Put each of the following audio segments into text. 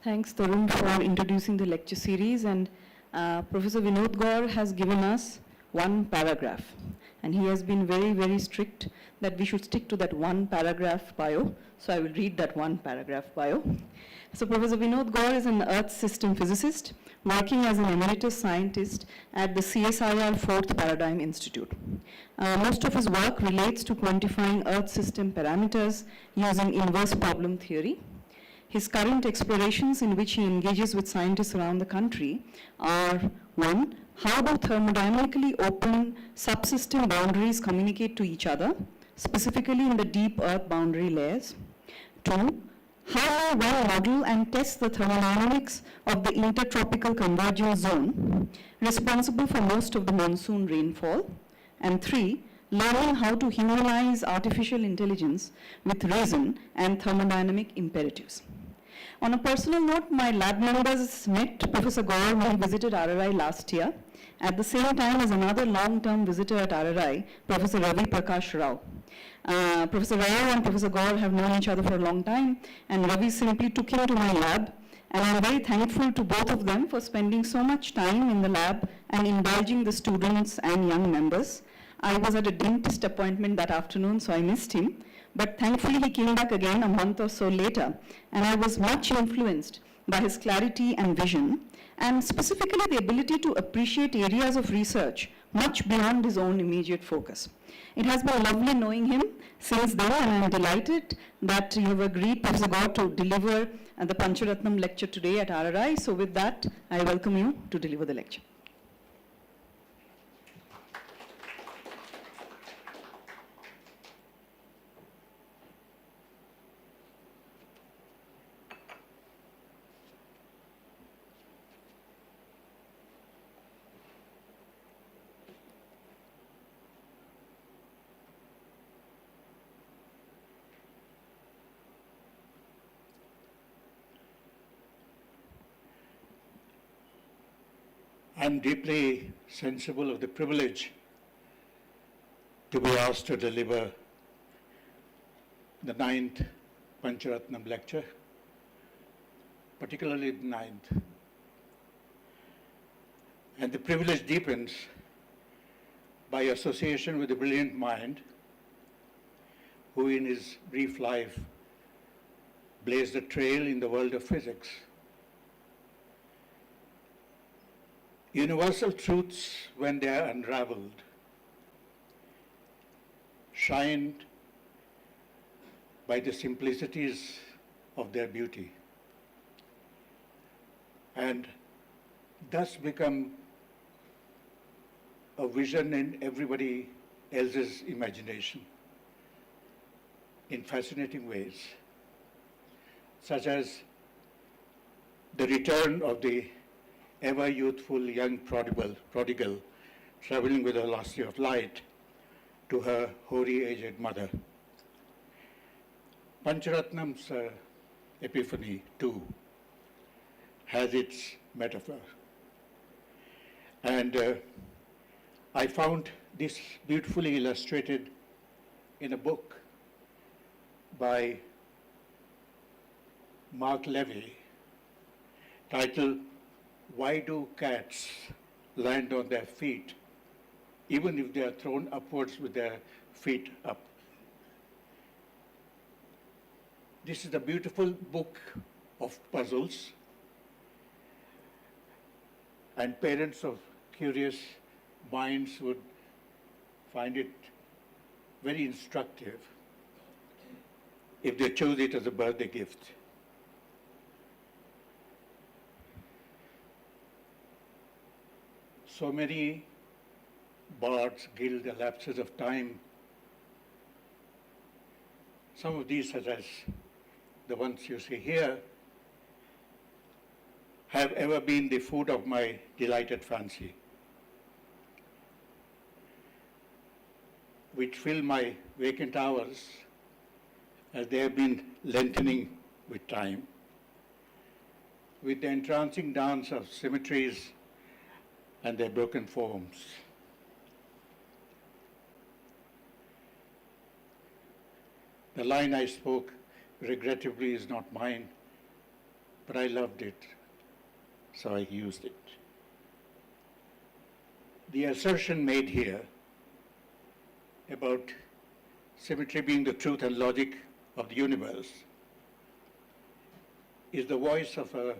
Thanks, Tarun, for introducing the lecture series. And Professor Vinod Gaur has given us one paragraph. And he has been very, very strict that we should stick to that one paragraph bio. So I will read that one paragraph bio. So Professor Vinod Gaur is an Earth system physicist working as an emeritus scientist at the CSIR Fourth Paradigm Institute. Most of his work relates to quantifying Earth system parameters using inverse problem theory. His current explorations in which he engages with scientists around the country are: 1. How do thermodynamically open subsystem boundaries communicate to each other, specifically in the deep Earth boundary layers? 2. How may one model and test the thermodynamics of the intertropical convergence zone, responsible for most of the monsoon rainfall? And 3. Learning how to humanize artificial intelligence with reason and thermodynamic imperatives. On a personal note, my lab members met Professor Gaur when he visited RRI last year, at the same time as another long-term visitor at RRI, Professor Ravi Prakash Rao. Professor Rao and Professor Gaur have known each other for a long time, and Ravi simply took him to my lab, and I'm very thankful to both of them for spending so much time in the lab and indulging the students and young members. I was at a dentist appointment that afternoon, so I missed him. But thankfully, he came back again a month or so later, and I was much influenced by his clarity and vision, and specifically the ability to appreciate areas of research much beyond his own immediate focus. It has been lovely knowing him since then, and I'm delighted that you have agreed, Professor Gaur, to deliver the Pancharatnam lecture today at RRI. So with that, I welcome you to deliver the lecture. I'm deeply sensible of the privilege to be asked to deliver the 9th Pancharatnam lecture, particularly the 9th. And the privilege deepens by association with a brilliant mind who in his brief life blazed a trail in the world of physics. Universal truths, when they are unraveled, shine by the simplicities of their beauty and thus become a vision in everybody else's imagination in fascinating ways, such as the return of the ever youthful young prodigal traveling with the velocity of light to her hoary aged mother. Pancharatnam's epiphany too has its metaphor. And I found this beautifully illustrated in a book by Mark Levy titled "Why Do Cats Land on Their Feet, Even if they are thrown upwards with their feet up?" This is a beautiful book of puzzles, and parents of curious minds would find it very instructive if they chose it as a birthday gift. So many bards gild the lapses of time. Some of these, such as the ones you see here, have ever been the food of my delighted fancy, which fill my vacant hours as they have been lengthening with time, with the entrancing dance of symmetries and their broken forms. The line I spoke regrettably is not mine, but I loved it, so I used it. The assertion made here about symmetry being the truth and logic of the universe is the voice of an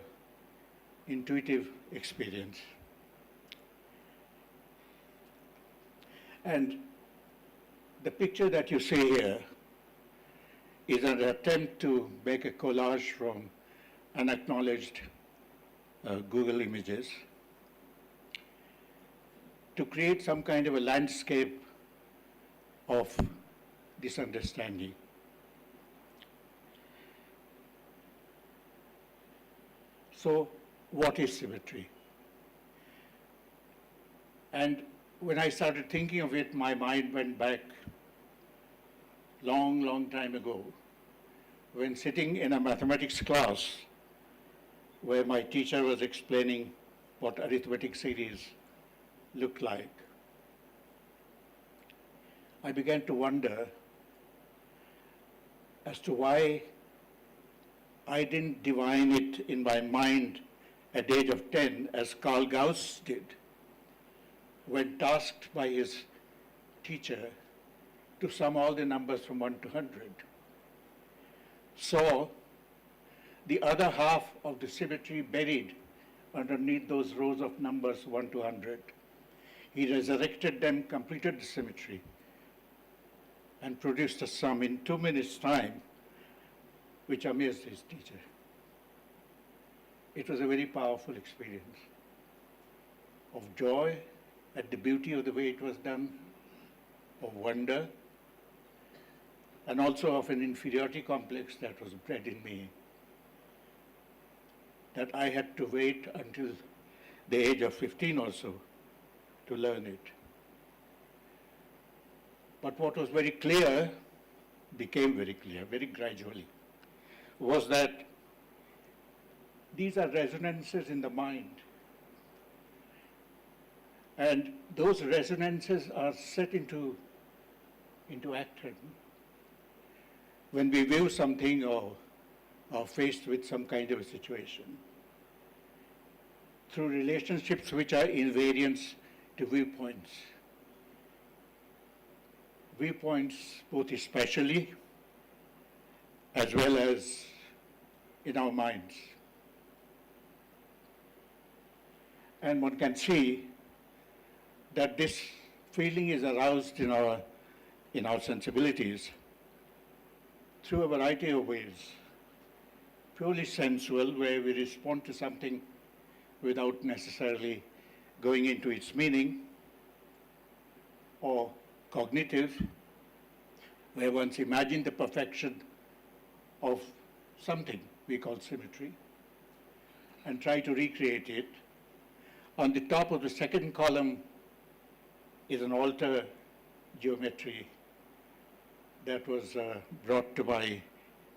intuitive experience. And the picture that you see here is an attempt to make a collage from unacknowledged Google images to create some kind of a landscape of this understanding. So, what is symmetry? And when I started thinking of it, my mind went back long, long time ago, when sitting in a mathematics class where my teacher was explaining what arithmetic series looked like. I began to wonder as to why I didn't divine it in my mind at the age of 10 as Carl Gauss did when tasked by his teacher to sum all the numbers from 1 to 100. Saw the other half of the symmetry buried underneath those rows of numbers 1 to 100. He resurrected them, completed the symmetry, and produced a sum in 2 minutes' time, which amazed his teacher. It was a very powerful experience of joy at the beauty of the way it was done, of wonder, and also of an inferiority complex that was bred in me, that I had to wait until the age of 15 or so to learn it. But what was very clear, became very clear, very gradually, was that these are resonances in the mind. And those resonances are set into action when we view something or are faced with some kind of a situation through relationships which are invariants to viewpoints. Viewpoints both especially as well as in our minds. And one can see that this feeling is aroused in our sensibilities through a variety of ways. Purely sensual, where we respond to something without necessarily going into its meaning, or cognitive, where one's imagined the perfection of something we call symmetry and try to recreate it. On the top of the second column is an altar geometry that was brought to my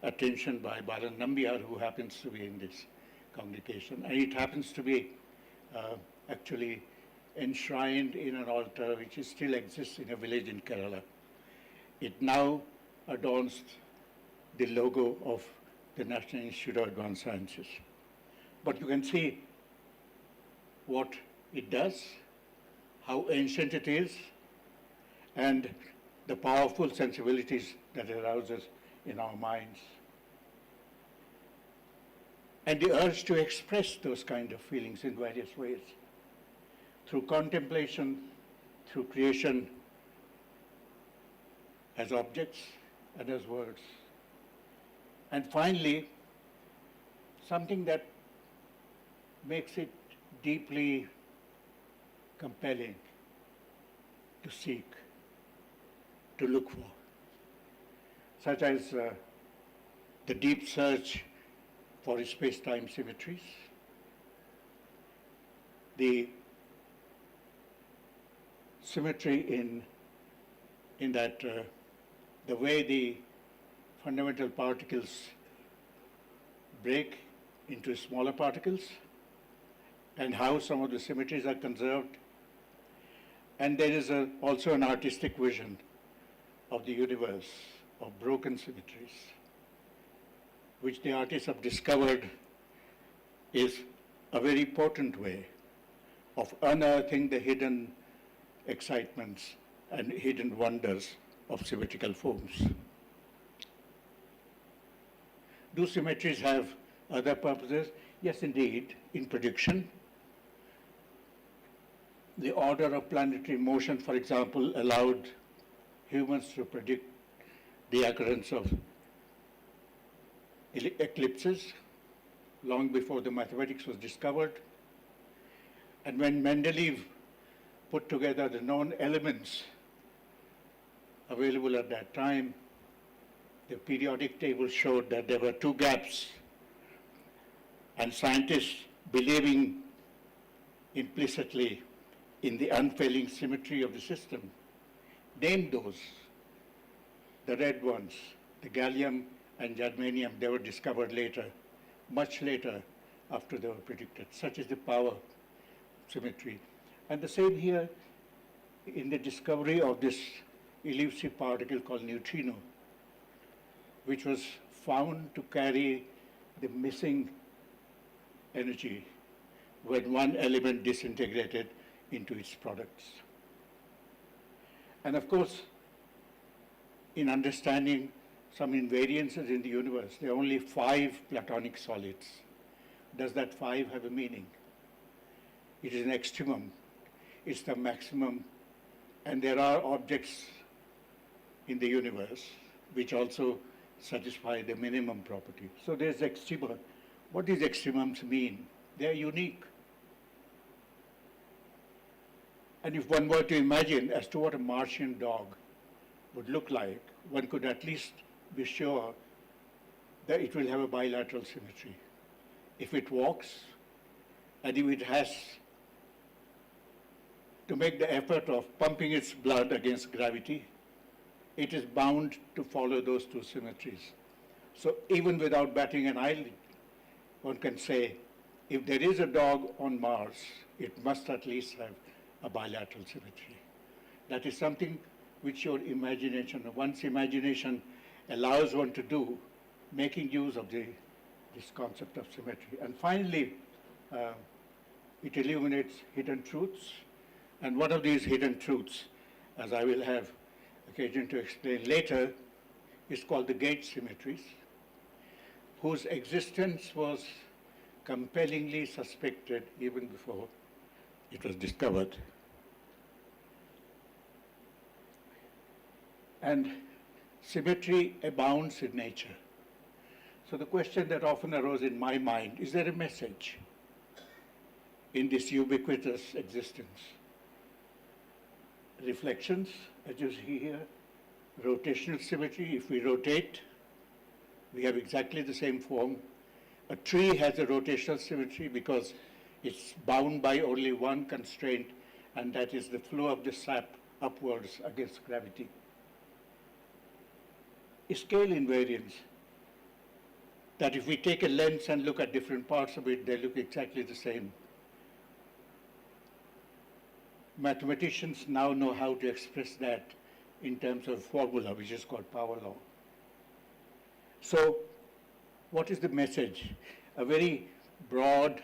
attention by Balan Nambiar, who happens to be in this congregation. And it happens to be actually enshrined in an altar which still exists in a village in Kerala. It now adorns the logo of the National Institute of Advanced Sciences. But you can see what it does, how ancient it is, and the powerful sensibilities that it arouses in our minds. And the urge to express those kind of feelings in various ways, through contemplation, through creation, as objects and as words. And finally, something that makes it deeply compelling to seek, to look for, such as the deep search for space-time symmetries, the symmetry in that the way the fundamental particles break into smaller particles, and how some of the symmetries are conserved. And there is also an artistic vision of the universe, of broken symmetries, which the artists have discovered is a very potent way of unearthing the hidden excitements and hidden wonders of symmetrical forms. Do symmetries have other purposes? Yes, indeed. In prediction, the order of planetary motion, for example, allowed humans to predict the occurrence of eclipses long before the mathematics was discovered. And when Mendeleev put together the known elements available at that time, the periodic table showed that there were two gaps, and scientists, believing implicitly in the unfailing symmetry of the system, named those, the red ones, the gallium and germanium. They were discovered later, much later after they were predicted. Such is the power of symmetry. And the same here in the discovery of this elusive particle called neutrino, which was found to carry the missing energy when one element disintegrated into its products. And of course, in understanding some invariances in the universe, there are only 5 platonic solids. Does that 5 have a meaning? It is an extremum. It's the maximum. And there are objects in the universe which also satisfy the minimum property. So there's extrema. What these extremums mean? They are unique. And if one were to imagine as to what a Martian dog would look like, one could at least be sure that it will have a bilateral symmetry. If it walks, and if it has to make the effort of pumping its blood against gravity, it is bound to follow those two symmetries. So even without batting an eyelid, one can say, if there is a dog on Mars, it must at least have a bilateral symmetry. That is something which your imagination, one's imagination allows one to do, making use of this concept of symmetry. And finally, it illuminates hidden truths. And one of these hidden truths, as I will have occasion to explain later, is called the gate symmetries, whose existence was compellingly suspected even before it was discovered. And symmetry abounds in nature. So the question that often arose in my mind, is there a message in this ubiquitous existence? Reflections, as you see here, rotational symmetry. If we rotate, we have exactly the same form. A tree has a rotational symmetry because it's bound by only one constraint, and that is the flow of the sap upwards against gravity. Scale invariance, that if we take a lens and look at different parts of it, they look exactly the same. Mathematicians now know how to express that in terms of formula, which is called power law. So what is the message? A very broad,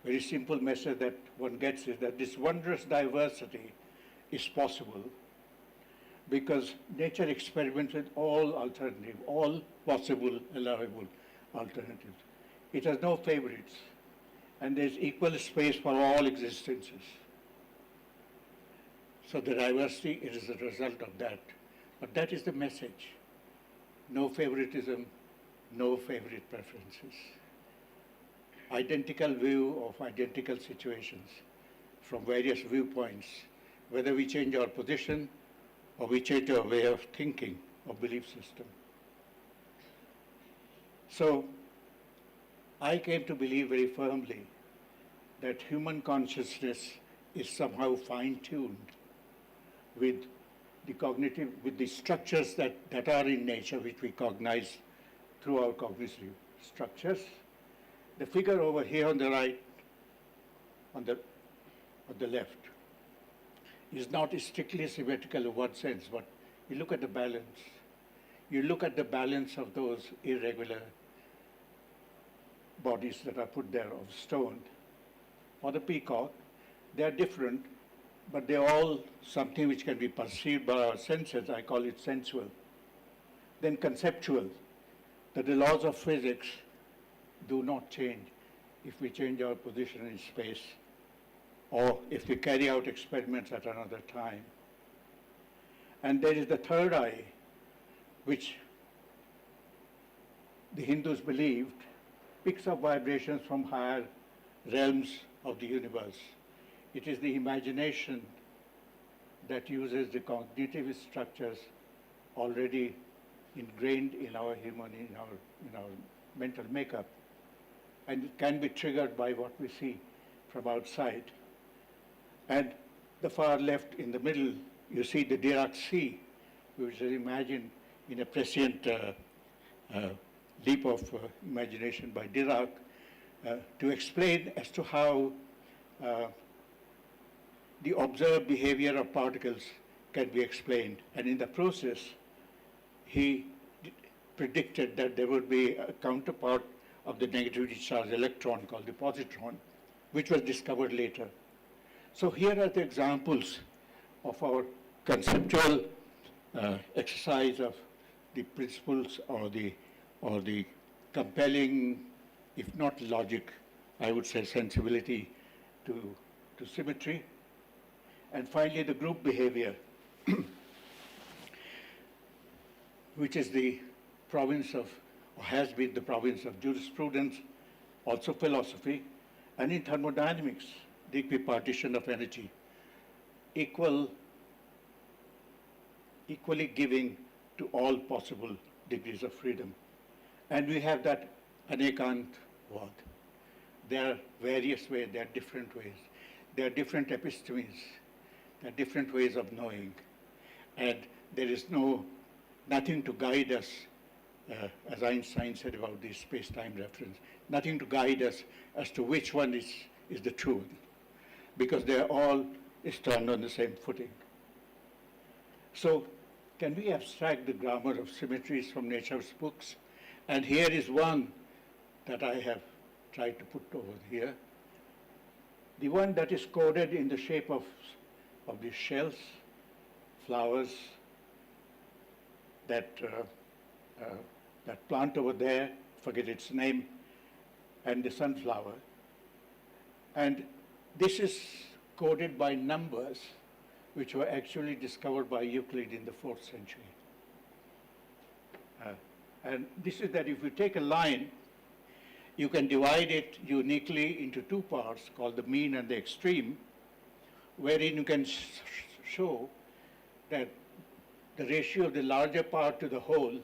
very simple message that one gets is that this wondrous diversity is possible because nature experiments with all alternatives, all possible allowable alternatives. It has no favorites, and there's equal space for all existences. So the diversity is a result of that. But that is the message. No favoritism, no favorite preferences. Identical view of identical situations from various viewpoints, whether we change our position or we change our way of thinking or belief system. So I came to believe very firmly that human consciousness is somehow fine-tuned with the cognitive, with the structures that are in nature, which we cognize through our cognitive structures. The figure over here on the right, on the left, is not strictly symmetrical in one sense, but you look at the balance. You look at the balance of those irregular bodies that are put there of stone. For the peacock, they are different, but they're all something which can be perceived by our senses. I call it sensual. Then conceptual, that the laws of physics do not change if we change our position in space or if we carry out experiments at another time. And there is the third eye, which the Hindus believed picks up vibrations from higher realms of the universe. It is the imagination that uses the cognitive structures already ingrained in our human, in our mental makeup, and it can be triggered by what we see from outside. And the far left in the middle, you see the Dirac sea, which is imagined in a prescient leap of imagination by Dirac to explain as to how the observed behavior of particles can be explained. And in the process, he predicted that there would be a counterpart of the negatively charged electron called the positron, which was discovered later. So here are the examples of our conceptual exercise of the principles or the compelling, if not logic, I would say sensibility to symmetry. And finally, the group behavior, which is the province of, or has been the province of jurisprudence, also philosophy, and in thermodynamics, the equipartition of energy, equally giving to all possible degrees of freedom. And we have that anekantvad. There are various ways, there are different ways. There are different epistemes, there are different ways of knowing. And there is nothing to guide us, as Einstein said about the space-time reference, nothing to guide us as to which one is the truth, because they are all stand on the same footing. So can we abstract the grammar of symmetries from nature's books? And here is one that I have tried to put over here. The one that is coded in the shape of the shells, flowers, that plant over there, forget its name, and the sunflower. And this is coded by numbers, which were actually discovered by Euclid in the 4th century. And this is that if you take a line, you can divide it uniquely into two parts called the mean and the extreme, wherein you can show that the ratio of the larger part to the whole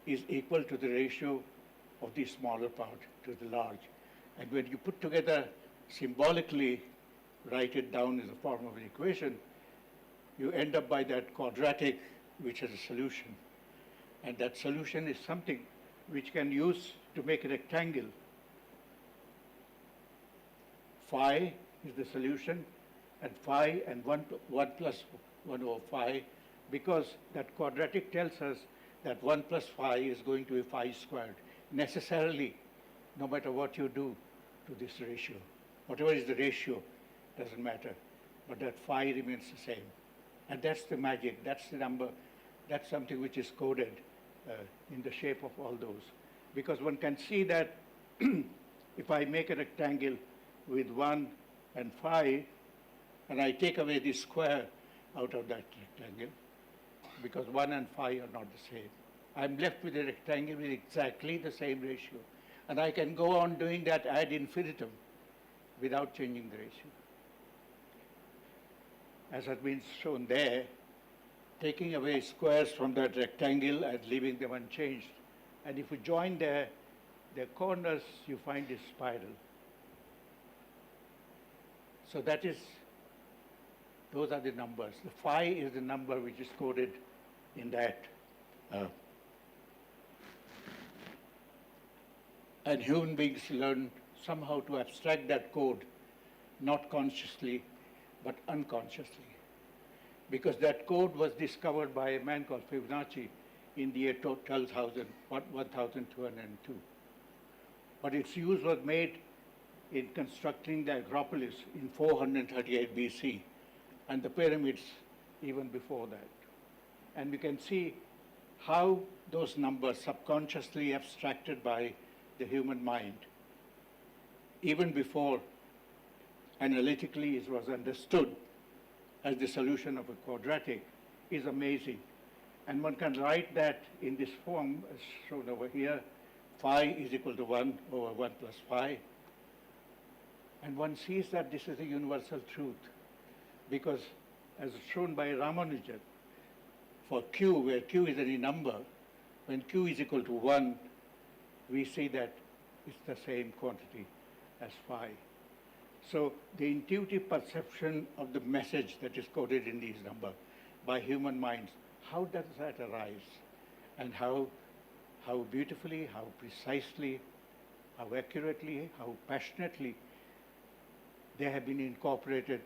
is equal to the ratio of the smaller part to the large. And when you put together symbolically, write it down in the form of an equation, you end up by that quadratic, which is a solution. And that solution is something which can use to make a rectangle. Phi is the solution, and phi and 1 plus 1 over phi, because that quadratic tells us that 1 plus phi is going to be phi squared, necessarily, no matter what you do to this ratio. Whatever is the ratio, doesn't matter, but that phi remains the same. And that's the magic, that's the number, that's something which is coded in the shape of all those. Because one can see that if I make a rectangle with 1 and phi, and I take away the square out of that rectangle, because 1 and phi are not the same, I'm left with a rectangle with exactly the same ratio. And I can go on doing that ad infinitum without changing the ratio. As has been shown there, taking away squares from that rectangle and leaving them unchanged. And if you join their corners, you find this spiral. So those are the numbers. The phi is the number which is coded in that. And human beings learn somehow to abstract that code, not consciously, but unconsciously. Because that code was discovered by a man called Fibonacci in the year 12,202. but its use was made in constructing the Acropolis in 438 BC, and the pyramids even before that. And we can see how those numbers subconsciously abstracted by the human mind, even before analytically it was understood as the solution of a quadratic, is amazing. And one can write that in this form, as shown over here, phi is equal to 1 over 1 plus phi. And one sees that this is a universal truth, because as shown by Ramanujan, for q, where q is any number, when q is equal to 1, we see that it's the same quantity as phi. So the intuitive perception of the message that is coded in these numbers by human minds, how does that arise? And how beautifully, how precisely, how accurately, how passionately they have been incorporated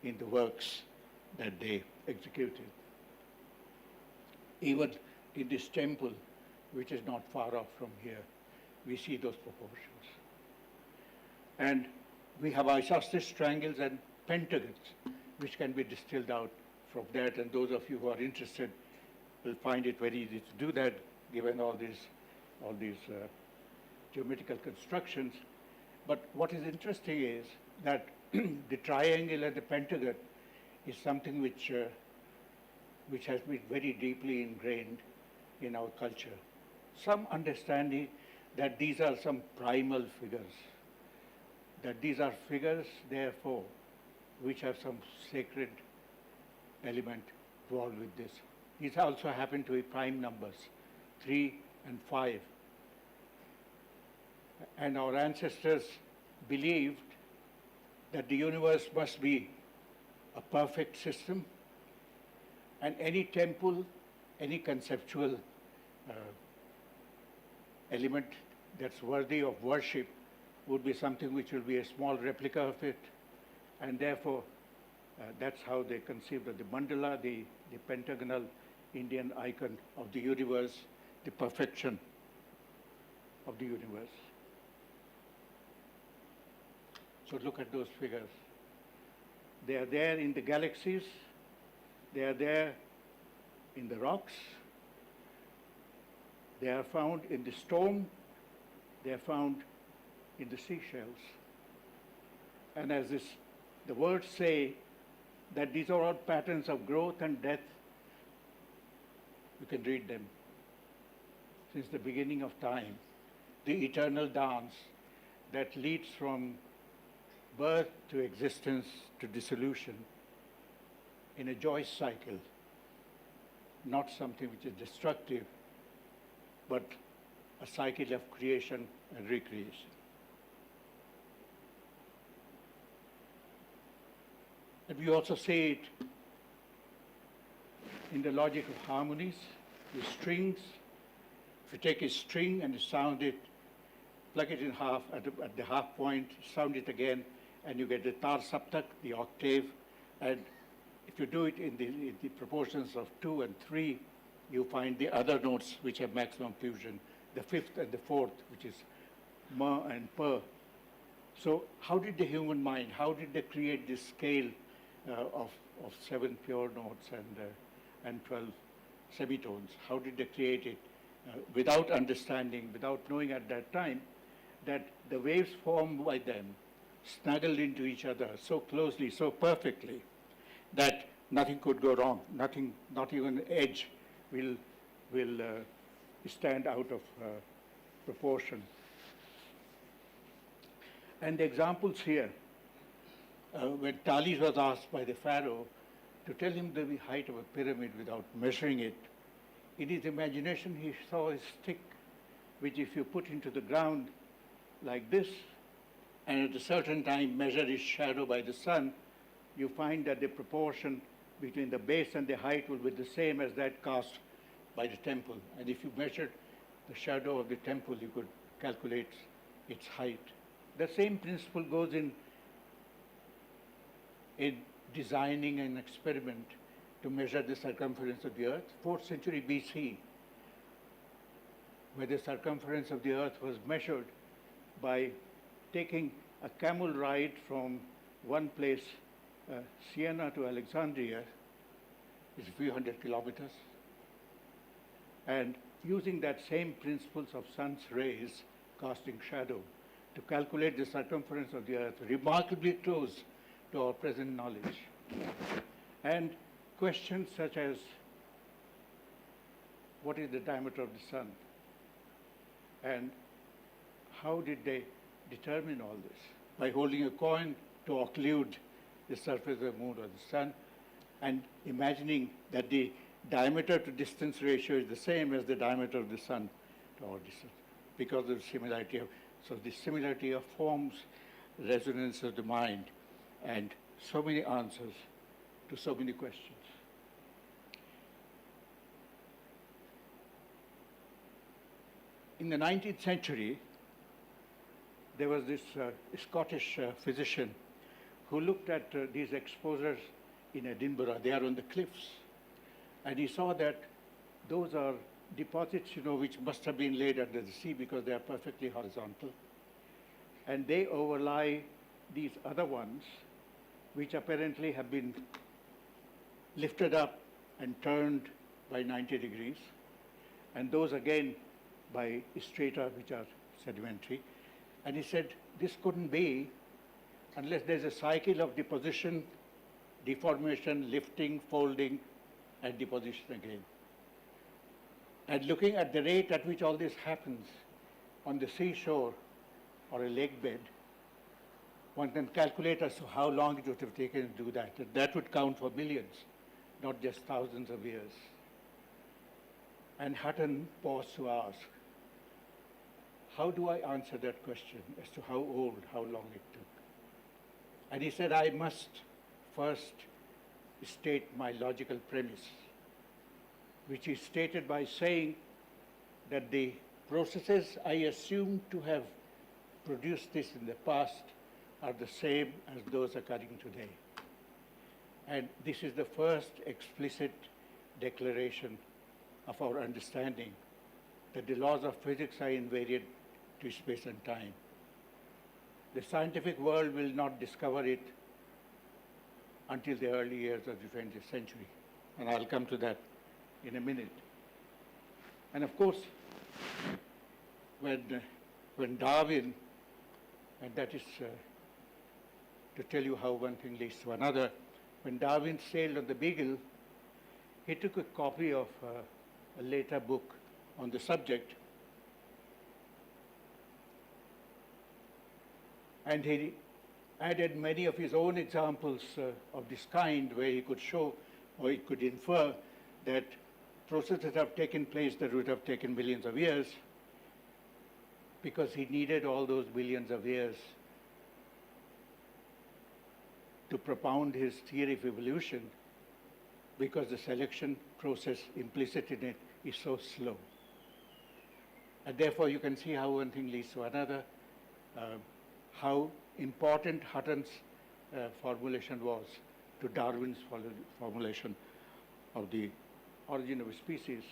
in the works that they executed. Even in this temple, which is not far off from here, we see those proportions. And we have isosceles triangles and pentagons, which can be distilled out from that, and those of you who are interested will find it very easy to do that, given all these geometrical constructions. But what is interesting is that the triangle and the pentagon is something which has been very deeply ingrained in our culture. Some understanding that these are some primal figures, that these are figures, therefore, which have some sacred element involved with this. These also happen to be prime numbers, 3 and 5. And our ancestors believed that the universe must be a perfect system, and any temple, any conceptual element that's worthy of worship would be something which will be a small replica of it, and therefore that's how they conceived of the mandala, the pentagonal Indian icon of the universe, the perfection of the universe. So look at those figures. They are there in the galaxies, they are there in the rocks, they are found in the storm, they are found in the seashells. And as the words say, that these are all patterns of growth and death, you can read them. Since the beginning of time, the eternal dance that leads from birth to existence to dissolution in a joyous cycle, not something which is destructive, but a cycle of creation and recreation. And we also see it in the logic of harmonies, the strings. If you take a string and you sound it, plug it in half at the half point, sound it again, and you get the tar saptak, the octave. And if you do it in the proportions of 2 and 3, you find the other notes which have maximum fusion, the 5th and the 4th, which is ma and pa. So how did the human mind, how did they create this scale of 7 pure notes and 12 semitones? How did they create it without understanding, without knowing at that time that the waves formed by them snuggled into each other so closely, so perfectly, that nothing could go wrong. Nothing, not even an edge will stand out of proportion. And the examples here, when Thales was asked by the pharaoh to tell him the height of a pyramid without measuring it, in his imagination he saw a stick which if you put into the ground like this, and at a certain time measure its shadow by the sun, you find that the proportion between the base and the height will be the same as that cast by the temple. And if you measured the shadow of the temple, you could calculate its height. The same principle goes in designing an experiment to measure the circumference of the earth. 4th century BC, where the circumference of the earth was measured by taking a camel ride from one place, Siena to Alexandria, is a few hundred kilometers, and using that same principles of sun's rays casting shadow to calculate the circumference of the Earth, remarkably close to our present knowledge. And questions such as, what is the diameter of the sun? And how did they determine all this? By holding a coin to occlude the surface of the moon or the sun, and imagining that the diameter to distance ratio is the same as the diameter of the sun to our distance, because of the similarity of, so the similarity of forms, resonance of the mind, and so many answers to so many questions. In the 19th century, there was this Scottish physician who looked at these exposures in Edinburgh. They are on the cliffs. And he saw that those are deposits, which must have been laid under the sea because they are perfectly horizontal. And they overlie these other ones, which apparently have been lifted up and turned by 90 degrees. And those again by strata, which are sedimentary. And he said, this couldn't be unless there's a cycle of deposition, deformation, lifting, folding, and deposition again. And looking at the rate at which all this happens on the seashore or a lake bed, one can calculate as to how long it would have taken to do that. And that would count for millions, not just thousands of years. And Hutton paused to ask, how do I answer that question as to how old, how long it took? And he said, I must first state my logical premise, which is stated by saying that the processes I assume to have produced this in the past are the same as those occurring today. And this is the first explicit declaration of our understanding that the laws of physics are invariant to space and time. The scientific world will not discover it until the early years of the 20th century. And I'll come to that in a minute. And of course, when Darwin, and that is to tell you how one thing leads to another, when Darwin sailed on the Beagle, he took a copy of a later book on the subject, and he added many of his own examples of this kind, where he could show or he could infer that processes have taken place that would have taken millions of years, because he needed all those billions of years to propound his theory of evolution, because the selection process implicit in it is so slow. And therefore, you can see how one thing leads to another, how important Hutton's formulation was to Darwin's formulation of the origin of a species.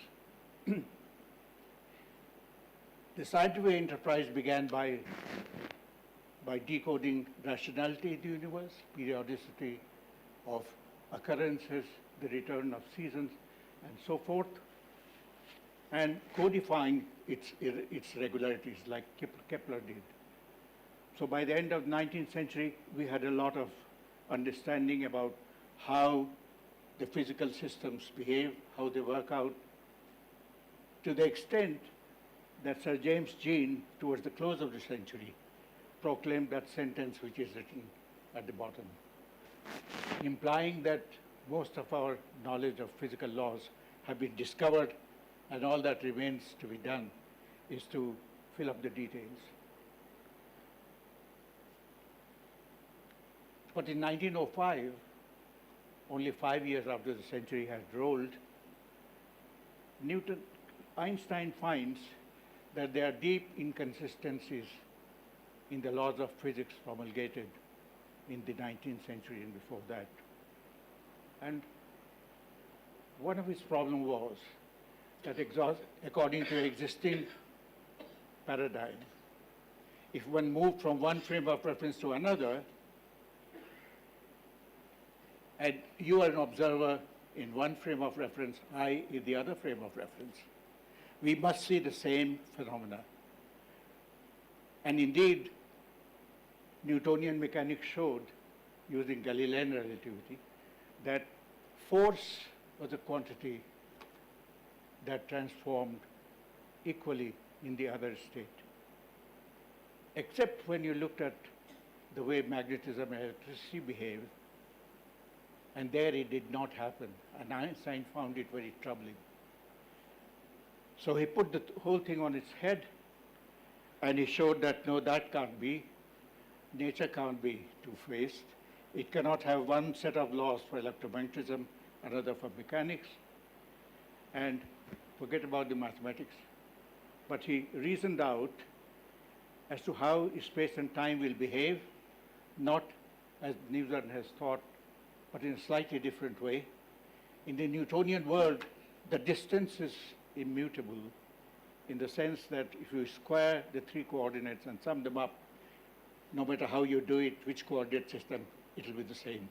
The scientific enterprise began by decoding rationality in the universe, periodicity of occurrences, the return of seasons, and so forth, and codifying its regularities like Kepler did. So by the end of the 19th century, we had a lot of understanding about how the physical systems behave, how they work out, to the extent that Sir James Jean, towards the close of the century, proclaimed that sentence which is written at the bottom, implying that most of our knowledge of physical laws have been discovered, and all that remains to be done is to fill up the details. But in 1905, only 5 years after the century had rolled, Einstein finds that there are deep inconsistencies in the laws of physics promulgated in the 19th century and before that. And one of his problems was that according to existing paradigm, if one moved from one frame of reference to another, and you are an observer in one frame of reference, I in the other frame of reference, we must see the same phenomena. And indeed, Newtonian mechanics showed, using Galilean relativity, that force was a quantity that transformed equally in the other state. Except when you looked at the way magnetism and electricity behave, and there it did not happen. And Einstein found it very troubling. So he put the whole thing on its head, and he showed that no, that can't be. Nature can't be two-faced. It cannot have one set of laws for electromagnetism, another for mechanics, and forget about the mathematics. But he reasoned out as to how space and time will behave, not as Newton has thought, but in a slightly different way. In the Newtonian world, the distance is immutable in the sense that if you square the three coordinates and sum them up, no matter how you do it, which coordinate system, it will be the same.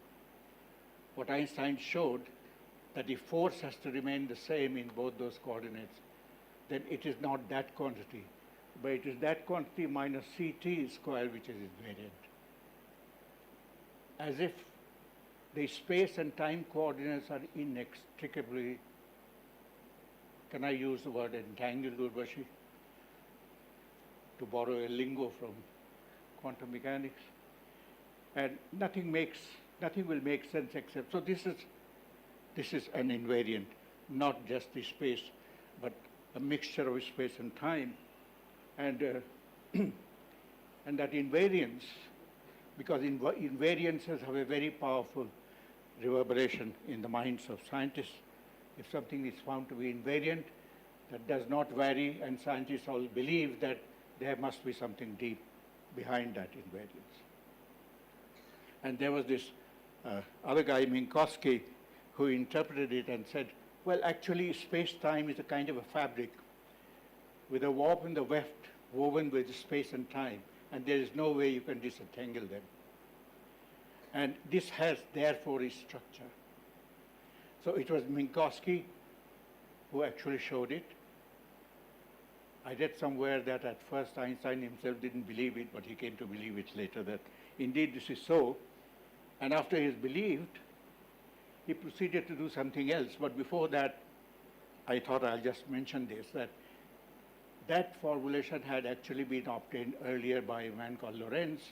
What Einstein showed, that if force has to remain the same in both those coordinates, then it is not that quantity, but it is that quantity minus Ct square which is invariant. As if the space and time coordinates are inextricably, can I use the word entangled, Urvashi, to borrow a lingo from quantum mechanics? And nothing will make sense except, so this is an invariant, not just the space, but a mixture of space and time. And, and that invariance, because invariances have a very powerful reverberation in the minds of scientists. If something is found to be invariant, that does not vary, and scientists all believe that there must be something deep behind that invariance. And there was this other guy, Minkowski, who interpreted it and said, well, actually, space-time is a kind of a fabric with a warp and the weft woven with space and time, and there is no way you can disentangle them. And this has, therefore, a structure. So it was Minkowski who actually showed it. I read somewhere that at first Einstein himself didn't believe it, but he came to believe it later, that indeed this is so. And after he has believed, he proceeded to do something else. But before that, I thought I'll just mention this, that formulation had actually been obtained earlier by a man called Lorentz,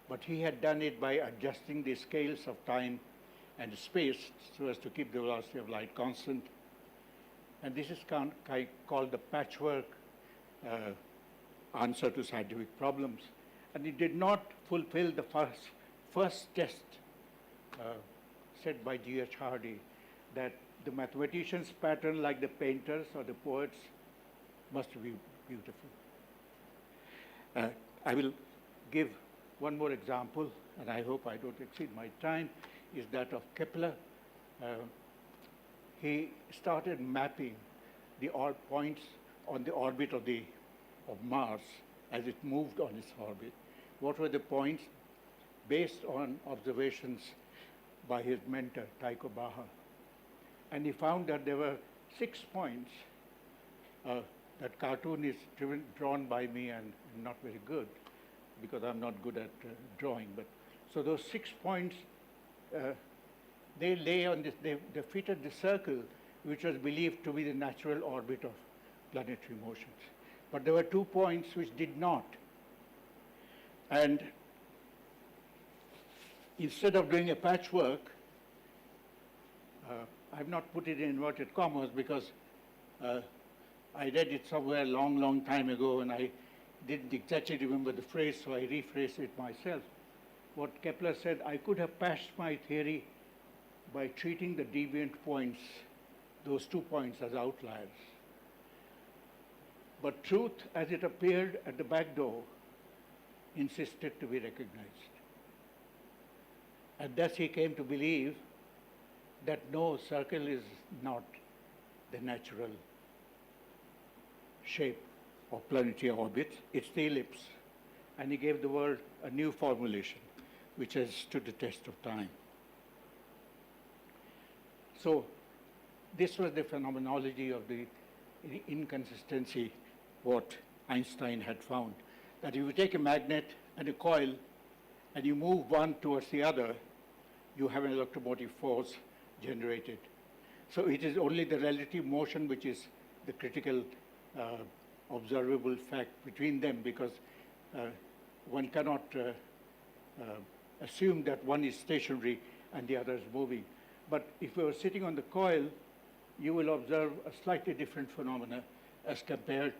but he had done it by adjusting the scales of time and space so as to keep the velocity of light constant. And this is called the patchwork answer to scientific problems. And it did not fulfill the first test set by G.H. Hardy, that the mathematician's pattern, like the painters or the poets, must be beautiful. I will give one more example, and I hope I don't exceed my time, is that of Kepler. He started mapping the points on the orbit of Mars as it moved on its orbit. What were the points based on observations by his mentor, Tycho Brahe? And he found that there were 6 points. That cartoon is drawn by me and not very good, because I'm not good at drawing. But so those 6 points, they lay on this, they fitted the circle, which was believed to be the natural orbit of planetary motions. But there were 2 points which did not. And instead of doing a patchwork, I've not put it in inverted commas because I read it somewhere a long, long time ago, and I didn't exactly remember the phrase, so I rephrased it myself. What Kepler said, I could have patched my theory by treating the deviant points, those 2 points, as outliers. But truth, as it appeared at the back door, insisted to be recognized. And thus he came to believe that no, circle is not the natural shape of planetary orbits. It's the ellipse. And he gave the world a new formulation, which has stood the test of time. So this was the phenomenology of the inconsistency, what Einstein had found, that if you take a magnet and a coil and you move one towards the other, you have an electromotive force generated. So it is only the relative motion which is the critical observable fact between them, because one cannot assume that one is stationary and the other is moving. But if you are sitting on the coil, you will observe a slightly different phenomena as compared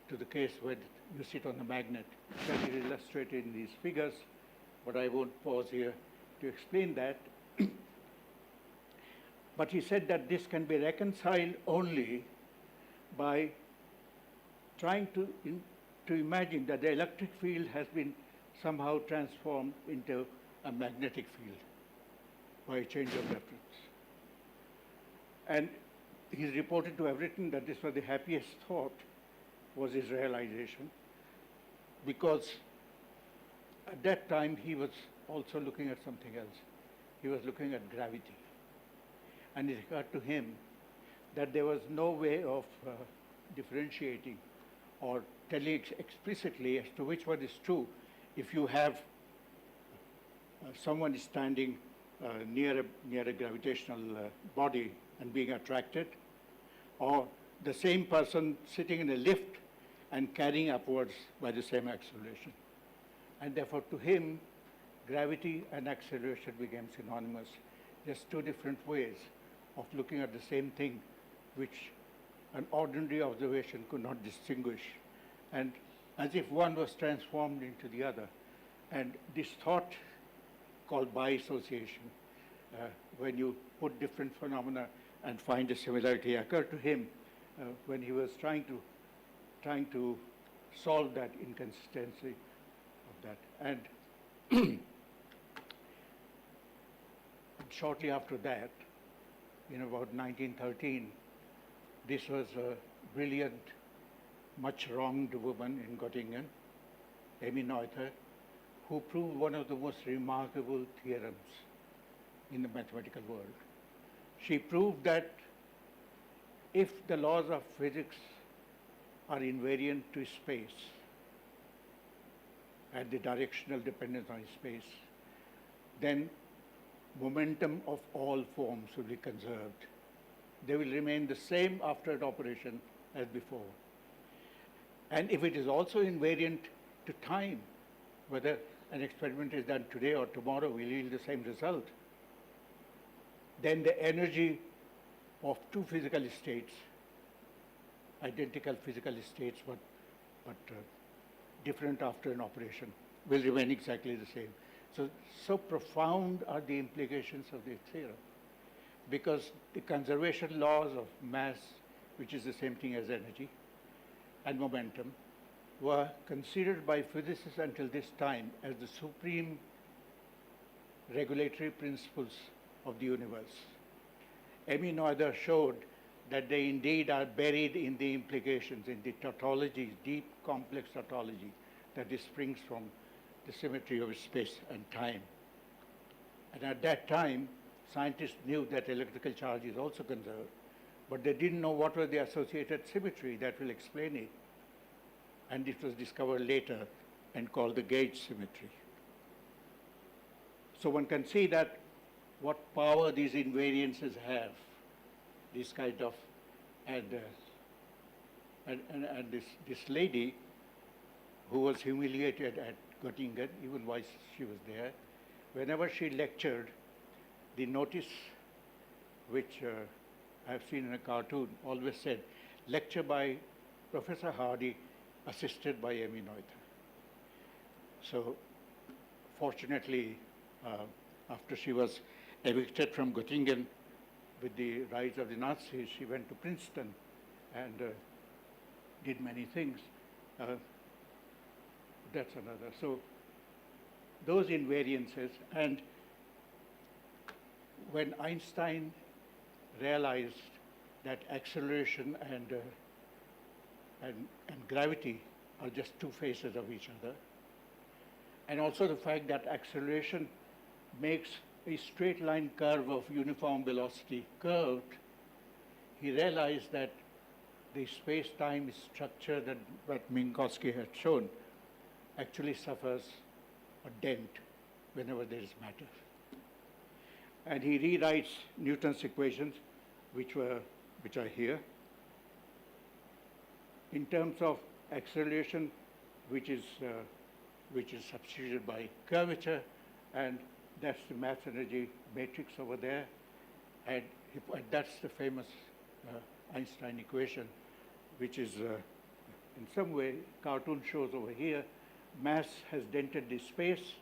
to the case when you sit on the magnet. That is illustrated in these figures, but I won't pause here to explain that. But he said that this can be reconciled only by trying to imagine that the electric field has been somehow transformed into a magnetic field by a change of reference. And he's reported to have written that this was the happiest thought, was his realization, because at that time he was also looking at something else. He was looking at gravity. And it occurred to him that there was no way of differentiating or telling explicitly as to which one is true if you have someone standing near a gravitational body and being attracted, or the same person sitting in a lift and carrying upwards by the same acceleration. And therefore, to him, gravity and acceleration became synonymous. Just two different ways of looking at the same thing, which an ordinary observation could not distinguish, and as if one was transformed into the other. And this thought, called bi-association, when you put different phenomena and find a similarity, occurred to him when he was trying to solve that inconsistency of that. And shortly after that, in about 1913, this was a brilliant, much wronged woman in Göttingen, Emmy Noether, who proved one of the most remarkable theorems in the mathematical world. She proved that if the laws of physics are invariant to space and the directional dependence on space, then momentum of all forms will be conserved. They will remain the same after an operation as before. And if it is also invariant to time, whether an experiment is done today or tomorrow will yield the same result, then the energy of two physical states, identical physical states but different after an operation, will remain exactly the same. So profound are the implications of the theorem, because the conservation laws of mass, which is the same thing as energy, and momentum, were considered by physicists until this time as the supreme regulatory principles of the universe. Emmy Noether showed that they indeed are buried in the implications, in the tautology, deep, complex tautology that springs from the symmetry of space and time. And at that time, scientists knew that electrical charge is also conserved, but they didn't know what was the associated symmetry that will explain it. And it was discovered later and called the gauge symmetry. So one can see that what power these invariances have, this kind of, and this lady who was humiliated at Göttingen, even while she was there, whenever she lectured, the notice, which I have seen in a cartoon, always said, lecture by Professor Hardy, assisted by Emmy Noether. So fortunately, after she was evicted from Göttingen with the rise of the Nazis, she went to Princeton and did many things. That's another. So those invariances, and when Einstein realized that acceleration and gravity are just two faces of each other. And also the fact that acceleration makes a straight line curve of uniform velocity curved, he realized that the space-time structure that Minkowski had shown actually suffers a dent whenever there is matter. And he rewrites Newton's equations, which are here, in terms of acceleration, which is substituted by curvature, and that's the mass energy matrix over there, and that's the famous Einstein equation, which is in some way, cartoon shows over here, mass has dented the space,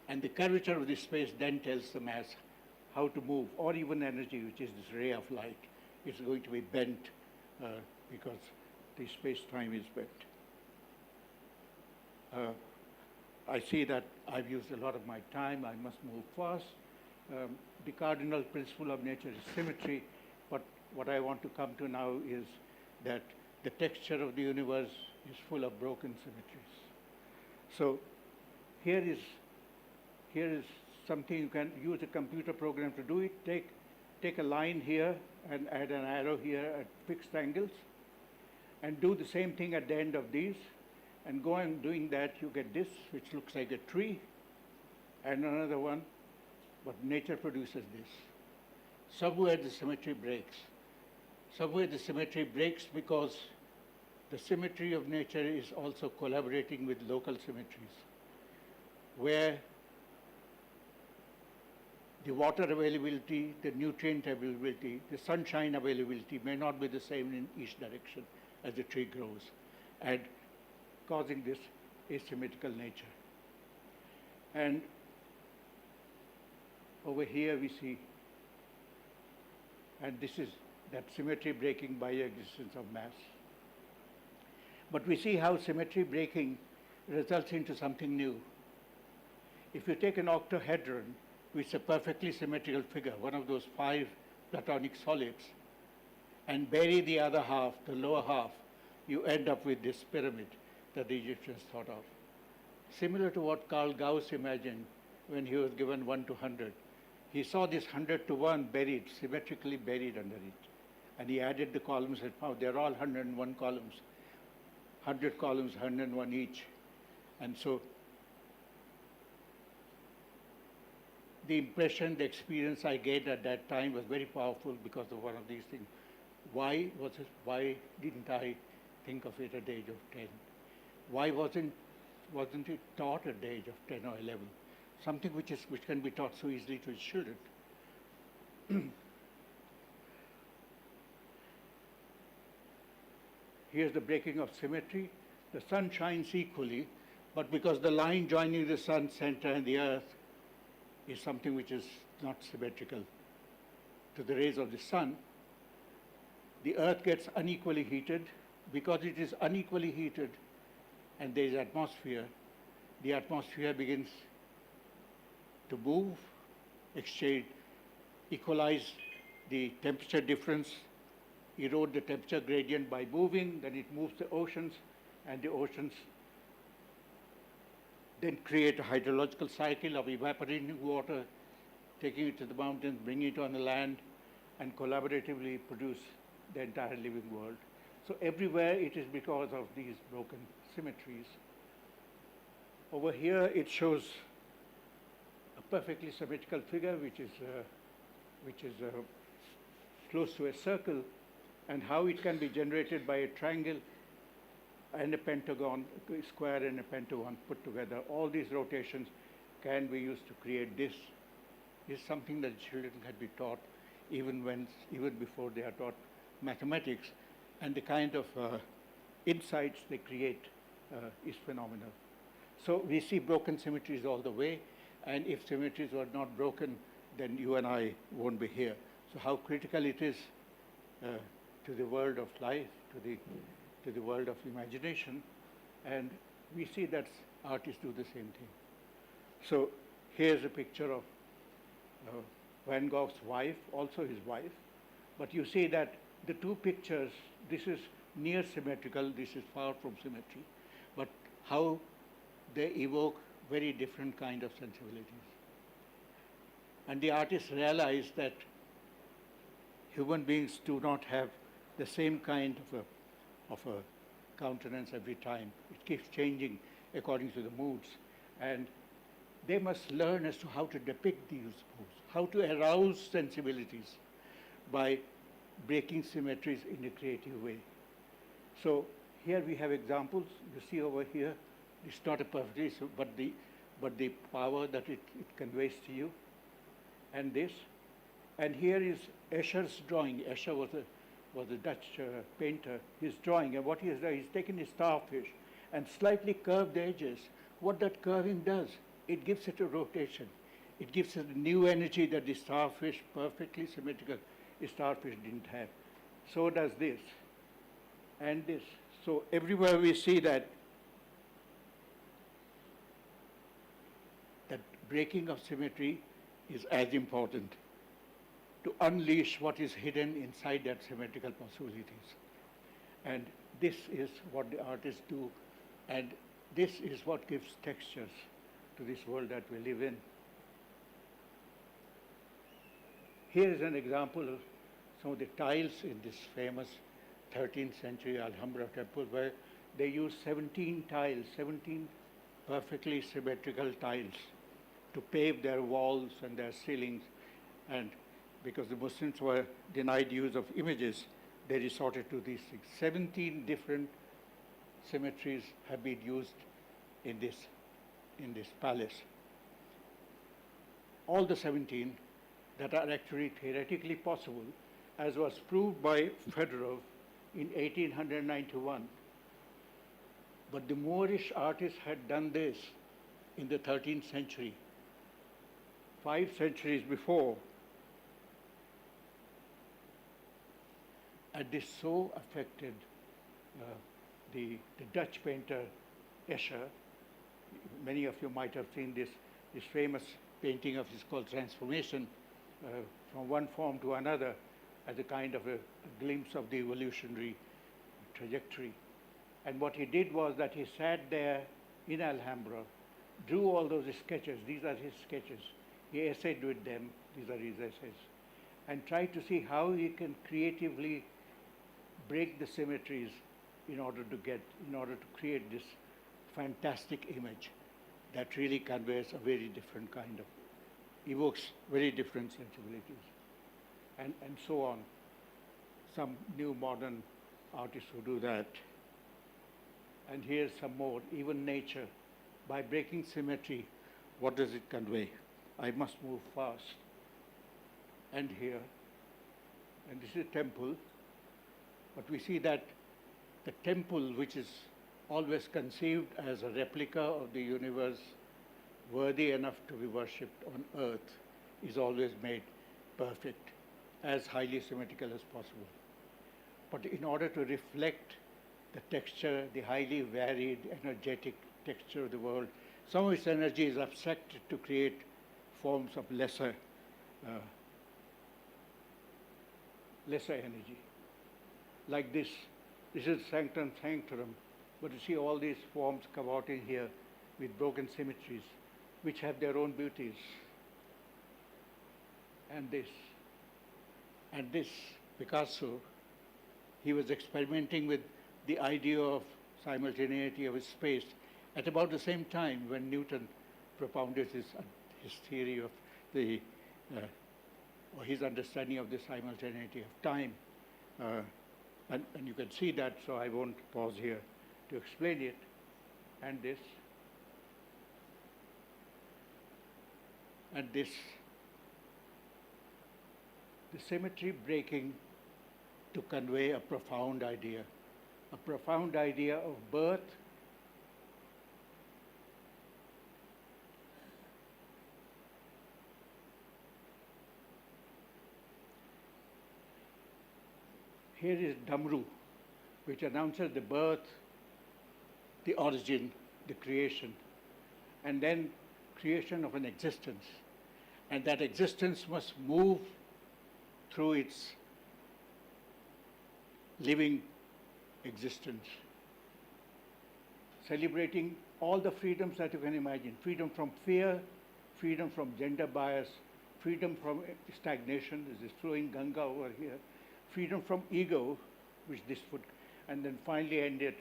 and the curvature of the space then tells the mass how to move, or even energy, which is this ray of light, is going to be bent because the space-time is bent. I see that I've used a lot of my time. I must move fast. The cardinal principle of nature is symmetry, but what I want to come to now is that the texture of the universe is full of broken symmetries. So here is something you can use a computer program to do it. Take a line here and add an arrow here at fixed angles, and do the same thing at the end of these. And going doing that, you get this, which looks like a tree, and another one, but nature produces this. Somewhere the symmetry breaks. Somewhere the symmetry breaks because the symmetry of nature is also collaborating with local symmetries, where the water availability, the nutrient availability, the sunshine availability may not be the same in each direction as the tree grows, and causing this asymmetrical nature. And over here we see, and this is that symmetry breaking by existence of mass. But we see how symmetry breaking results into something new. If you take an octahedron, which is a perfectly symmetrical figure, one of those 5 Platonic solids, and bury the other half, the lower half, you end up with this pyramid that the Egyptians thought of. Similar to what Carl Gauss imagined when he was given 1 to 100. He saw this 100 to 1 buried, symmetrically buried under it. And he added the columns and found they're all 101 columns. 100 columns, 101 each. And so the impression, the experience I gained at that time was very powerful because of one of these things. Why didn't I think of it at the age of 10? Why wasn't it taught at the age of 10 or 11? Something which can be taught so easily to children. Here's the breaking of symmetry. The sun shines equally, but because the line joining the sun's center and the earth is something which is not symmetrical to the rays of the sun, the earth gets unequally heated. Because it is unequally heated and there is atmosphere, the atmosphere begins to move, exchange, equalize the temperature difference, erode the temperature gradient by moving, then it moves the oceans, and the oceans then create a hydrological cycle of evaporating water, taking it to the mountains, bringing it on the land, and collaboratively produce the entire living world. So everywhere it is because of these broken symmetries. Over here it shows a perfectly symmetrical figure which is close to a circle, and how it can be generated by a triangle and a pentagon, a square and a pentagon put together. All these rotations can be used to create this. This is something that children can be taught even before they are taught mathematics, and the kind of insights they create is phenomenal. So we see broken symmetries all the way, and if symmetries were not broken, then you and I won't be here. So how critical it is to the world of life, to the world of imagination, and we see that artists do the same thing. So here's a picture of Van Gogh's wife, also his wife, but you see that the two pictures, this is near symmetrical, this is far from symmetry, but how they evoke very different kind of sensibilities. And the artist realized that human beings do not have the same kind of a countenance every time. It keeps changing according to the moods. And they must learn as to how to depict these moods, how to arouse sensibilities by breaking symmetries in a creative way. So here we have examples. You see over here, it's not a perfectly, but the power that it conveys to you. And this. And here is Escher's drawing. Escher was a Dutch painter. His drawing, and what he has done, he's taken his starfish and slightly curved the edges. What that curving does, it gives it a rotation. It gives it a new energy that the starfish, perfectly symmetrical starfish, didn't have. So does this and this. So everywhere we see that breaking of symmetry is as important to unleash what is hidden inside that symmetrical possibilities. And this is what the artists do, and this is what gives textures to this world that we live in. Here is an example of some of the tiles in this famous 13th century Alhambra temple, where they used 17 tiles, 17 perfectly symmetrical tiles to pave their walls and their ceilings. And because the Muslims were denied use of images, they resorted to these things. 17 different symmetries have been used in this palace. All the 17 that are actually theoretically possible, as was proved by Fedorov in 1891. But the Moorish artists had done this in the 13th century, 5 centuries before. And this so affected the Dutch painter Escher. Many of you might have seen this famous painting of his called Transformation, from one form to another, as a kind of a glimpse of the evolutionary trajectory. And what he did was that he sat there in Alhambra, drew all those sketches. These are his sketches. He essayed with them. These are his essays. And tried to see how he can creatively break the symmetries in order to create this fantastic image that really conveys a very different kind of, evokes very different sensibilities, and so on. Some new modern artists who do that. And here's some more, even nature. By breaking symmetry, what does it convey? I must move fast. And here, and this is a temple, but we see that the temple, which is always conceived as a replica of the universe, worthy enough to be worshipped on earth, is always made perfect, as highly symmetrical as possible. But in order to reflect the texture, the highly varied, energetic texture of the world, some of its energy is abstracted to create forms of lesser energy. Like this. This is Sanctum Sanctorum, but you see all these forms come out in here with broken symmetries, which have their own beauties. And this, Picasso, he was experimenting with the idea of simultaneity of space at about the same time when Newton propounded his theory of or his understanding of the simultaneity of time. And you can see that, so I won't pause here to explain it. And this, the symmetry breaking to convey a profound idea of birth, here is Damru, which announces the birth, the origin, the creation, and then creation of an existence. And that existence must move through its living existence, celebrating all the freedoms that you can imagine: freedom from fear, freedom from gender bias, freedom from stagnation, this is flowing Ganga over here, freedom from ego, which this would, and then finally ended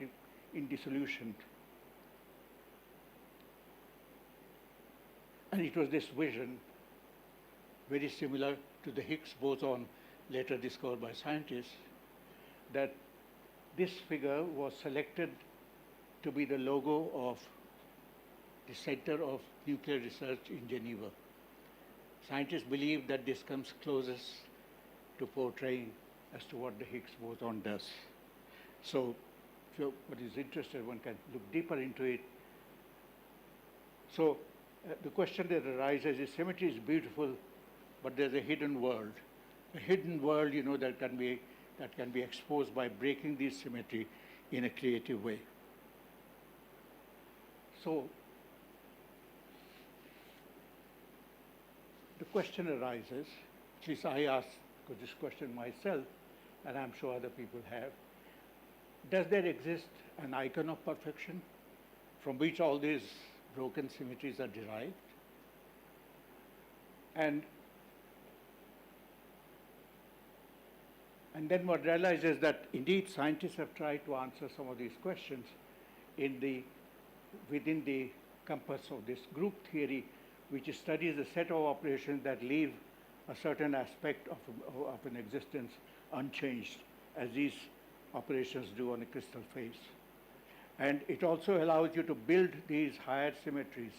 in dissolution. And it was this vision, very similar to the Higgs boson, later discovered by scientists, that this figure was selected to be the logo of the Center of Nuclear Research in Geneva. Scientists believe that this comes closest to portraying as to what the Higgs boson does. So, if one is interested, one can look deeper into it. So, the question that arises is, symmetry is beautiful, but there's a hidden world. A hidden world, that can be exposed by breaking this symmetry in a creative way. So, the question arises, at least I asked this question myself, and I'm sure other people have. Does there exist an icon of perfection from which all these broken symmetries are derived? And then one realizes that indeed scientists have tried to answer some of these questions within the compass of this group theory, which studies a set of operations that leave a certain aspect of an existence unchanged, as these operations do on a crystal face. And it also allows you to build these higher symmetries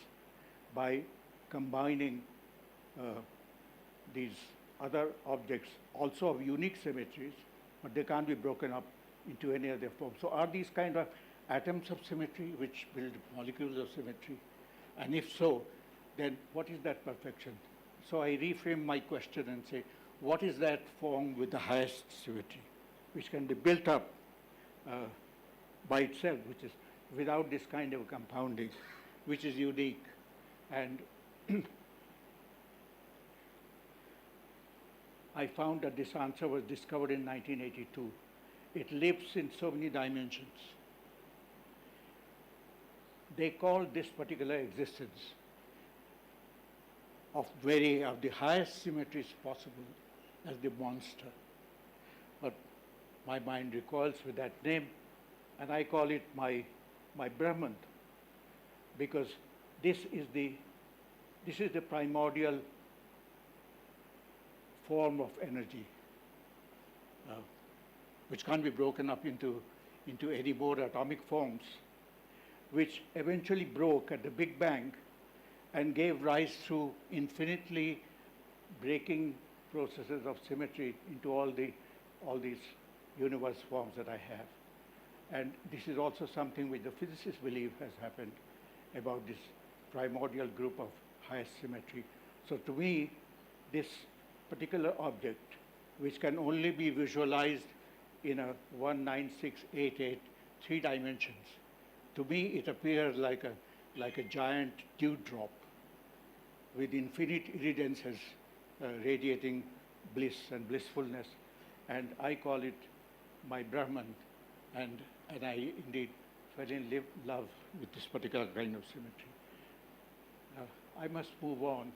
by combining these other objects, also of unique symmetries, but they can't be broken up into any other form. So are these kind of atoms of symmetry which build molecules of symmetry? And if so, then what is that perfection? So I reframe my question and say, what is that form with the highest symmetry, which can be built up by itself, which is without this kind of compounding, which is unique? And I found that this answer was discovered in 1982. It lives in so many dimensions. They call this particular existence of the highest symmetries possible as the monster. But my mind recoils with that name, and I call it my Brahman, because this is the primordial form of energy, which can't be broken up into any more atomic forms, which eventually broke at the Big Bang and gave rise to infinitely breaking processes of symmetry into all these universe forms that I have. And this is also something which the physicists believe has happened about this primordial group of highest symmetry. So to me, this particular object, which can only be visualized in a 1, 9, 6, 8, 8, 3 dimensions, to me it appears like a giant dewdrop with infinite iridences radiating bliss and blissfulness. And I call it my Brahman, and I indeed fell in love with this particular kind of symmetry. I must move on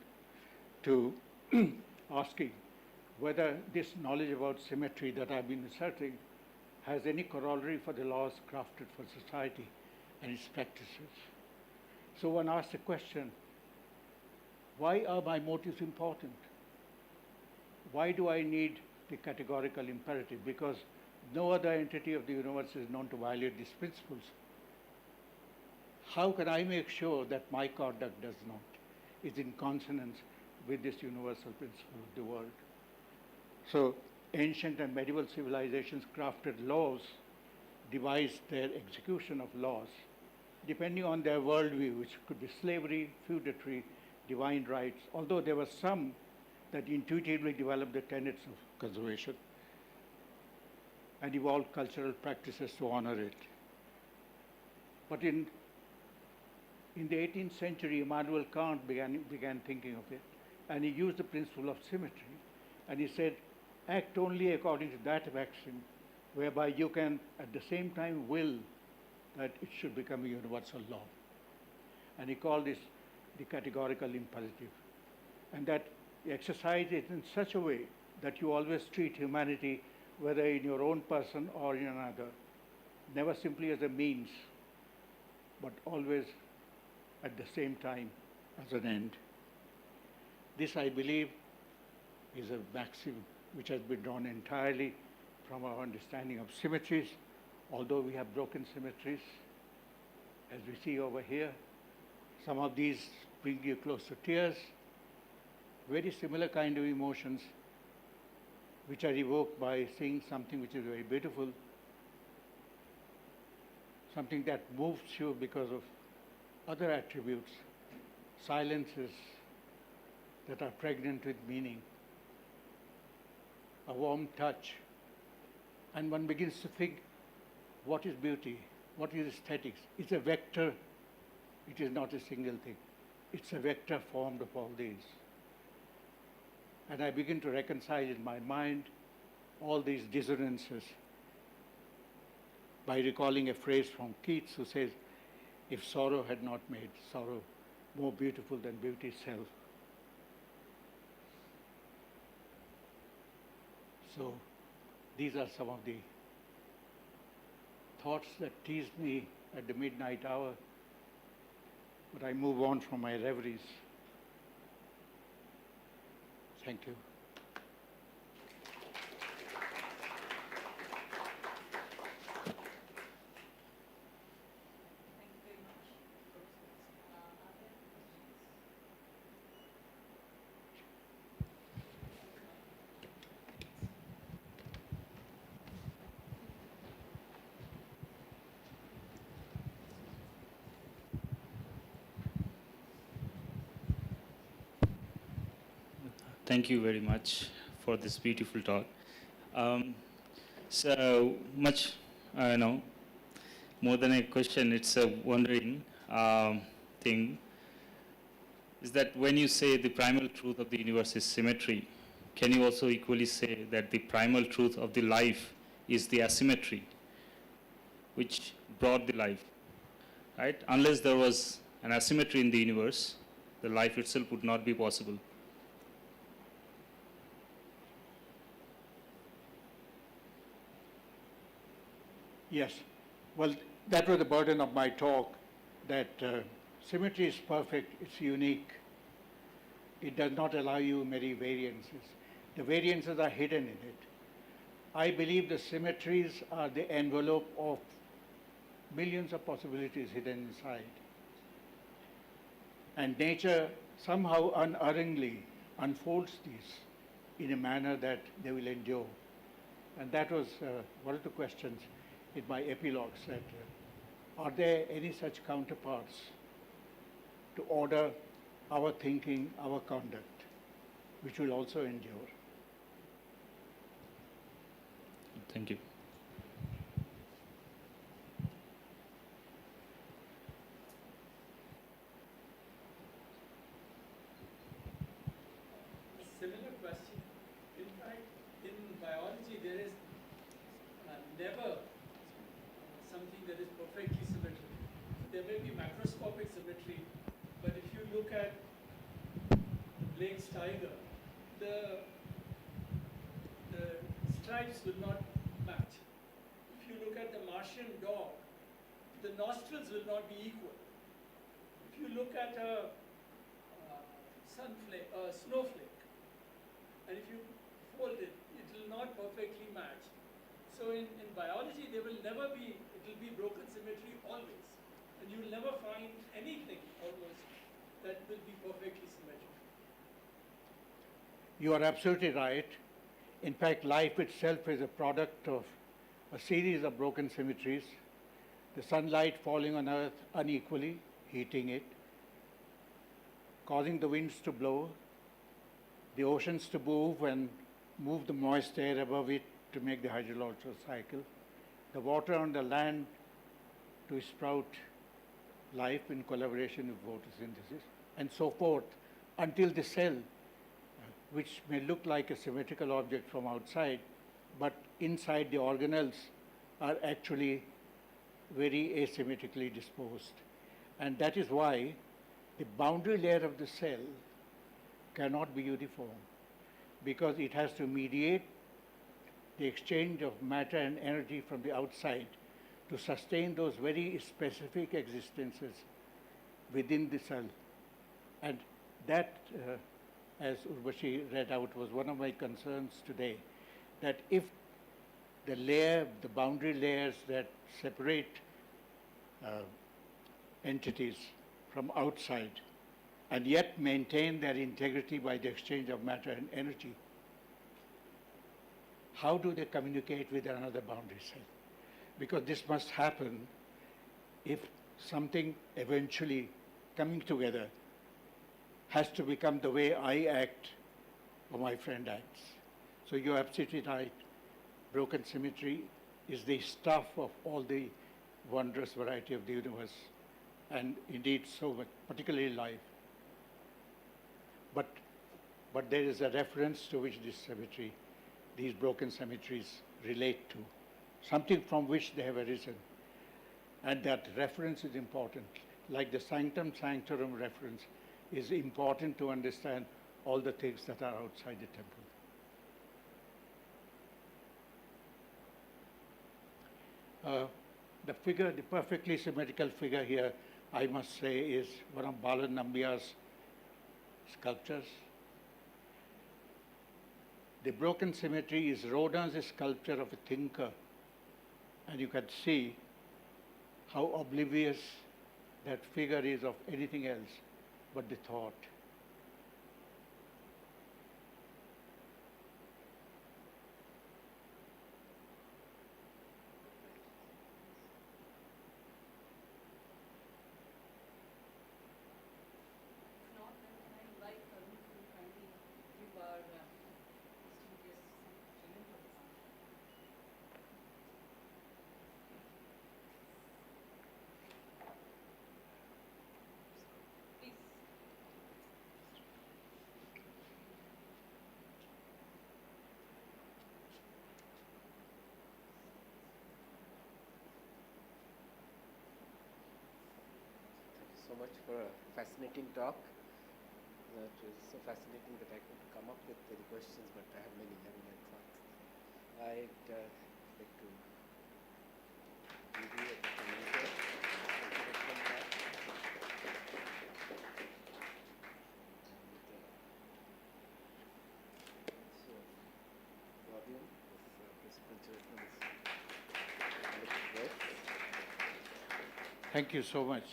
to asking whether this knowledge about symmetry that I've been asserting has any corollary for the laws crafted for society and its practices. So one asks the question, why are my motives important? Why do I need the categorical imperative? Because no other entity of the universe is known to violate these principles. How can I make sure that my conduct does not, is in consonance with this universal principle of the world? So ancient and medieval civilizations crafted laws, devised their execution of laws, depending on their worldview, which could be slavery, feudatory, divine rights, although there were some that intuitively developed the tenets of conservation and evolved cultural practices to honor it. But in the 18th century, Immanuel Kant began thinking of it, and he used the principle of symmetry, and he said, act only according to that maxim whereby you can at the same time will that it should become a universal law. And he called this the categorical imperative. And that you exercise it in such a way that you always treat humanity, whether in your own person or in another, never simply as a means, but always at the same time as an end. This, I believe, is a maxim which has been drawn entirely from our understanding of symmetries, although we have broken symmetries, as we see over here. Some of these bring you close to tears, very similar kind of emotions which are evoked by seeing something which is very beautiful, something that moves you because of other attributes, silences that are pregnant with meaning, a warm touch, and one begins to think, what is beauty? What is aesthetics? It's a vector. It is not a single thing. It's a vector formed of all these. And I begin to reconcile in my mind all these dissonances by recalling a phrase from Keats who says, if sorrow had not made sorrow more beautiful than beauty itself. So these are some of the thoughts that teased me at the midnight hour, but I move on from my reveries. Thank you. Thank you very much for this beautiful talk. So much, more than a question, it's a wondering thing, is that when you say the primal truth of the universe is symmetry, can you also equally say that the primal truth of the life is the asymmetry, which brought the life, right? Unless there was an asymmetry in the universe, the life itself would not be possible. Yes. Well, that was the burden of my talk, that symmetry is perfect, it's unique. It does not allow you many variances. The variances are hidden in it. I believe the symmetries are the envelope of millions of possibilities hidden inside. And nature somehow unerringly unfolds these in a manner that they will endure. And that was one of the questions in my epilogue, said, are there any such counterparts to order our thinking, our conduct, which will also endure? Thank you. Similar question. In fact, in biology, there is never something that is perfectly symmetric. There may be macroscopic symmetry, but if you look at Blake's tiger, the stripes will not match. If you look at the Martian dog, the nostrils will not be equal. If you look at a snowflake, and if you fold it, it will not perfectly match. So in biology, there will never be, it will be broken symmetry always. And you will never find anything almost that will be perfectly symmetric. You are absolutely right. In fact, life itself is a product of a series of broken symmetries. The sunlight falling on Earth unequally, heating it, causing the winds to blow, the oceans to move and move the moist air above it to make the hydrological cycle, the water on the land to sprout life in collaboration with photosynthesis, and so forth, until the cell, which may look like a symmetrical object from outside, but inside the organelles are actually very asymmetrically disposed. And that is why the boundary layer of the cell cannot be uniform, because it has to mediate the exchange of matter and energy from the outside to sustain those very specific existences within the cell. And that, as Urvashi read out, was one of my concerns today, that if the boundary layers that separate entities from outside and yet maintain their integrity by the exchange of matter and energy, how do they communicate with another boundary cell? Because this must happen if something eventually coming together has to become the way I act or my friend acts. So you're absolutely right. Broken symmetry is the stuff of all the wondrous variety of the universe, and indeed so much, particularly life. But there is a reference to which this symmetry, these broken symmetries relate to, something from which they have arisen. And that reference is important. Like the sanctum sanctorum reference is important to understand all the things that are outside the temple. The figure, the perfectly symmetrical figure here, I must say, is one of Balan Nambiar's sculptures. The broken symmetry is Rodin's sculpture of a thinker, and you can see how oblivious that figure is of anything else but the thought. So much for a fascinating talk. That was so fascinating that I couldn't come up with any questions, but I have many thoughts. I'd like to give you a commenter. So, Claudian, this principal is Thank you so much.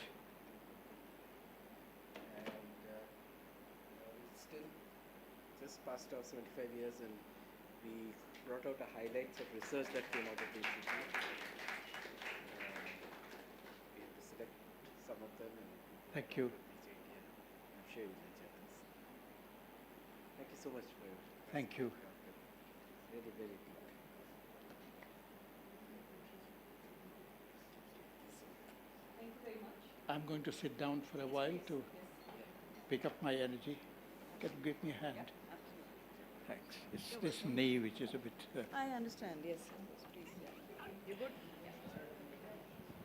Just passed our 75 years, and we brought out the highlights of research that came out of the institute. We have to select some of them and Thank you. I'm sure you'll enjoy this. Thank you so much for your Thank you. really very good. Thank you very much. I'm going to sit down for a while to pick up my energy. Can you give me a hand? Thanks. It's this knee which is a bit... I understand, yes. Please, yeah. You good?